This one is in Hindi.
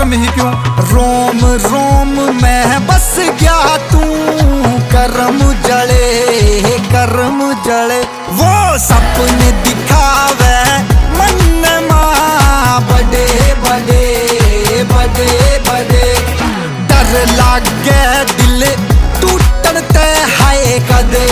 जन्म ही क्यों। रोम रोम में बस गया तू, करम जले वो सपने दिखावे मन मां बड़े बड़े। डर लागे दिल टूटन ते हाय कदे